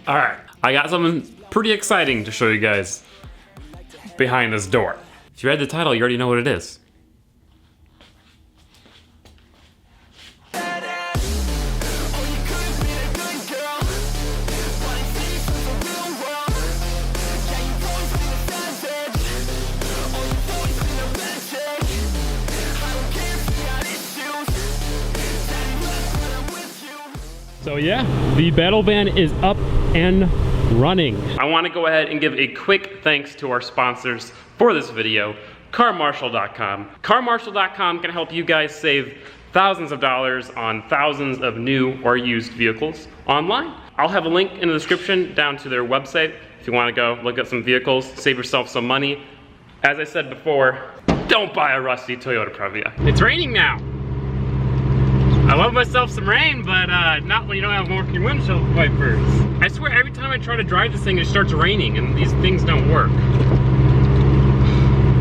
All right, I got something pretty exciting to show you guys behind this door. If you read the title, you already know what it is. So yeah, the battle van is up and running. I want to go ahead and give a quick thanks to our sponsors for this video, carmarshal.com. Carmarshal.com can help you guys save thousands of dollars on thousands of new or used vehicles online. I'll have a link in the description down to their website if you want to go look at some vehicles, save yourself some money. As I said before, don't buy a rusty Toyota Previa. It's raining now. I love myself some rain, but not when you don't have working windshield wipers. I swear every time I try to drive this thing, it starts raining and these things don't work.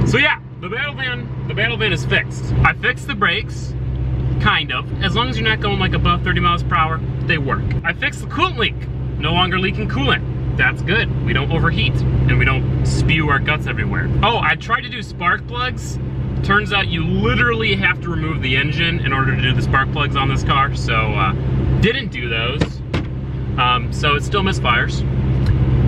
So yeah, the battle van is fixed. I fixed the brakes, kind of. As long as you're not going like above 30 miles per hour, they work. I fixed the coolant leak. No longer leaking coolant. That's good. We don't overheat and we don't spew our guts everywhere. Oh, I tried to do spark plugs. Turns out you literally have to remove the engine in order to do the spark plugs on this car, so didn't do those. So it still misfires,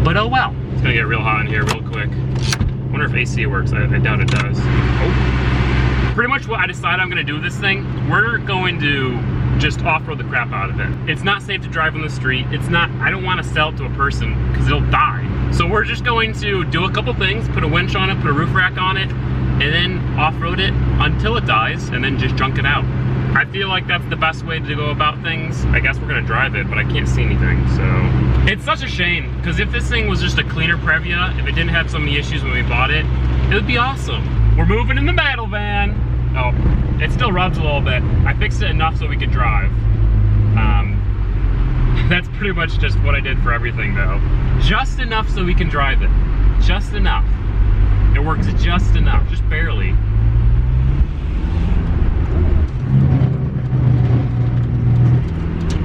but oh well. It's gonna get real hot in here real quick. I wonder if AC works. I doubt it does. Oh. Pretty much what I decided I'm gonna do with this thing, we're going to just off-road the crap out of it. It's not safe to drive on the street. It's not, I don't want to sell it to a person because it'll die. So we're just going to do a couple things, put a winch on it, put a roof rack on it, and then off-road it until it dies, and then just junk it out. I feel like that's the best way to go about things. I guess we're gonna drive it, but I can't see anything, so. It's such a shame, because if this thing was just a cleaner Previa, if it didn't have so many issues when we bought it, it would be awesome. We're moving in the battle van. Oh, it still rubs a little bit. I fixed it enough so we could drive. That's pretty much just what I did for everything though. Just enough so we can drive it. Just enough. It works just enough, just barely.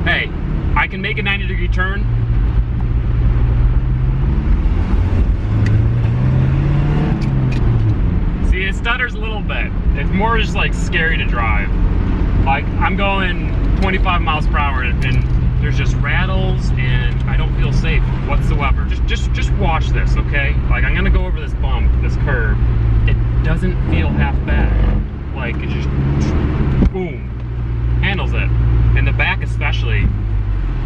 Hey, I can make a 90-degree turn. See, it stutters a little bit. It's more just like scary to drive. Like, I'm going 25 miles per hour and there's just rattles and I don't feel safe whatsoever. Just watch this, okay? Like, I'm gonna go over this bump, this curve. It doesn't feel half bad. Like, it just, boom, handles it. And the back especially,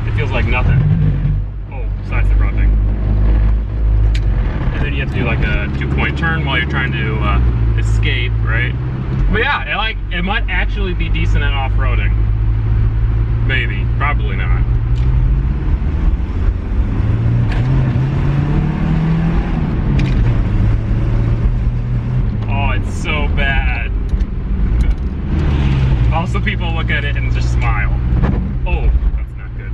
it feels like nothing. Oh, side step rubbing. And then you have to do like a 2-point turn while you're trying to escape, right? But yeah, it might actually be decent at off-roading. Maybe, probably not. Oh, it's so bad. Also, people look at it and just smile. Oh, that's not good.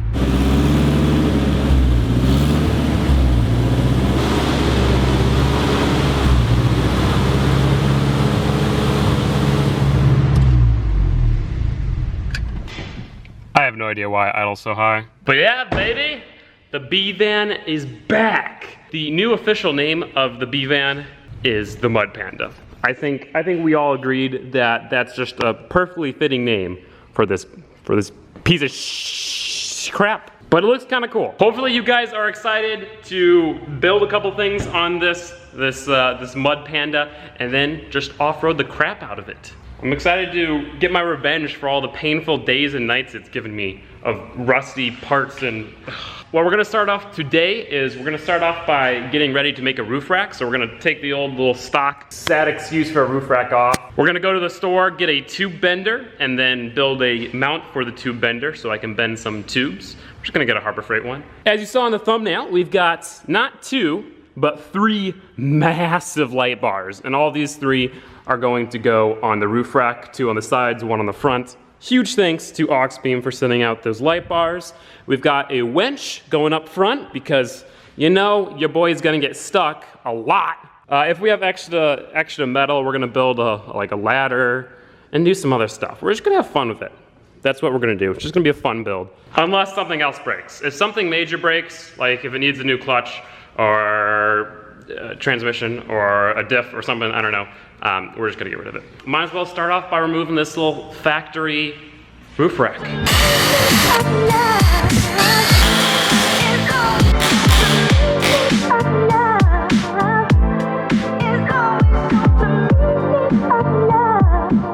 I have no idea why I idle so high. But yeah, baby, the B-Van is back. The new official name of the B-Van is the MudPanda. I think we all agreed that that's just a perfectly fitting name for this piece of crap. But it looks kind of cool. Hopefully you guys are excited to build a couple things on this MudPanda and then just off-road the crap out of it. I'm excited to get my revenge for all the painful days and nights it's given me of rusty parts and... What we're gonna start off today is we're gonna start off by getting ready to make a roof rack. So we're gonna take the old little stock sad excuse for a roof rack off. We're gonna go to the store, get a tube bender, and then build a mount for the tube bender so I can bend some tubes. We're just gonna get a Harbor Freight one. As you saw in the thumbnail, we've got not 2, but 3 massive light bars. And all these 3 are going to go on the roof rack, 2 on the sides, 1 on the front. Huge thanks to Auxbeam for sending out those light bars. We've got a winch going up front because, you know, your boy is gonna get stuck a lot. If we have extra metal, we're gonna build like a ladder and do some other stuff. We're just gonna have fun with it. That's what we're gonna do. It's just gonna be a fun build. Unless something else breaks. If something major breaks, like if it needs a new clutch or transmission or a diff or something, I don't know, we're just gonna get rid of it. Might as well start off by removing this little factory roof rack.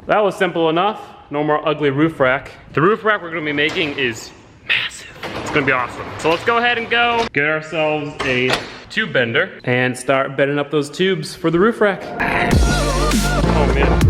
That was simple enough. No more ugly roof rack. The roof rack we're gonna be making is massive. It's gonna be awesome. So let's go ahead and go get ourselves a tube bender and start bending up those tubes for the roof rack. Oh man.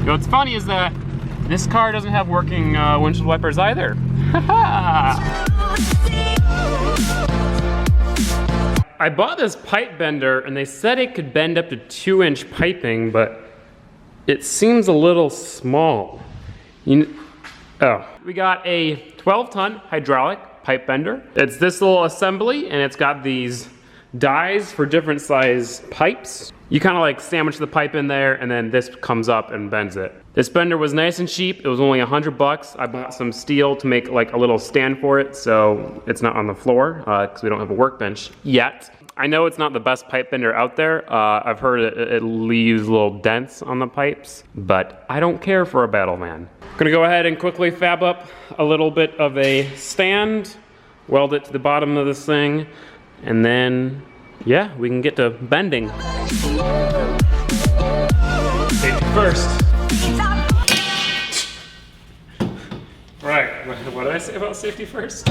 What's funny is that this car doesn't have working windshield wipers either. I bought this pipe bender and they said it could bend up to 2-inch piping, but it seems a little small. We got a 12-ton hydraulic pipe bender. It's this little assembly and it's got these dies for different size pipes. You kind of like sandwich the pipe in there and then this comes up and bends it. This bender was nice and cheap. It was only $100. I bought some steel to make like a little stand for it so it's not on the floor because we don't have a workbench yet. I know it's not the best pipe bender out there. I've heard it leaves little dents on the pipes, but I don't care for a battle man. I'm gonna go ahead and quickly fab up a little bit of a stand, weld it to the bottom of this thing, and then, yeah, we can get to bending. Safety first. Right, what did I say about safety first?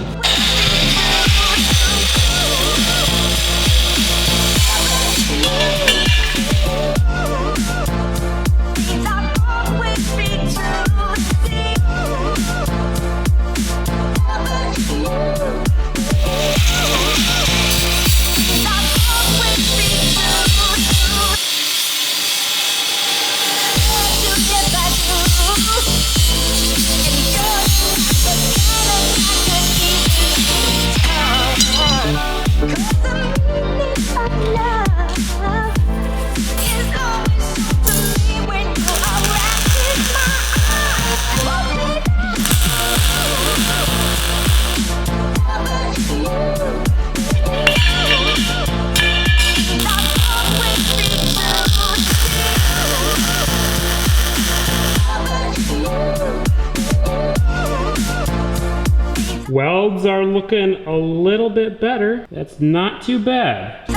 Welds are looking a little bit better. That's not too bad.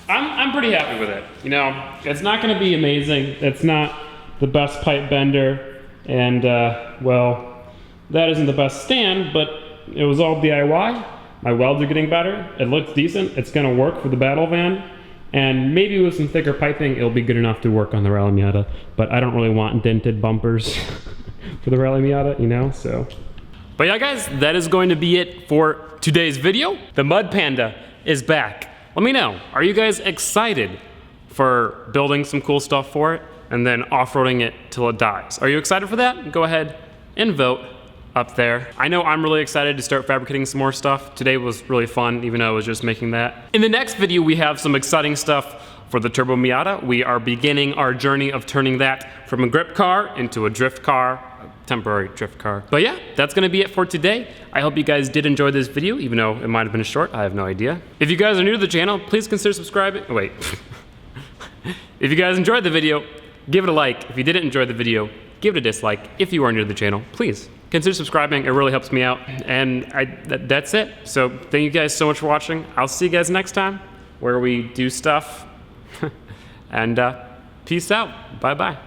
I'm pretty happy with it. You know, it's not gonna be amazing. It's not the best pipe bender, and well, that isn't the best stand, but it was all DIY. My welds are getting better. It looks decent. It's gonna work for the battle van. And maybe with some thicker piping, it'll be good enough to work on the Rally Miata. But I don't really want dented bumpers for the Rally Miata, you know, so. But yeah, guys, that is going to be it for today's video. The MudPanda is back. Let me know, are you guys excited for building some cool stuff for it and then off-roading it till it dies? Are you excited for that? Go ahead and vote up there. I know I'm really excited to start fabricating some more stuff. Today was really fun, even though I was just making that. In the next video, we have some exciting stuff for the Turbo Miata. We are beginning our journey of turning that from a grip car into a drift car, a temporary drift car. But yeah, that's gonna be it for today. I hope you guys did enjoy this video, even though it might have been short, I have no idea. If you guys are new to the channel, please consider subscribing. Oh, wait. If you guys enjoyed the video, give it a like. If you didn't enjoy the video, give it a dislike. If you are new to the channel, please consider subscribing. It really helps me out. And that's it. So thank you guys so much for watching. I'll see you guys next time where we do stuff. And peace out. Bye-bye.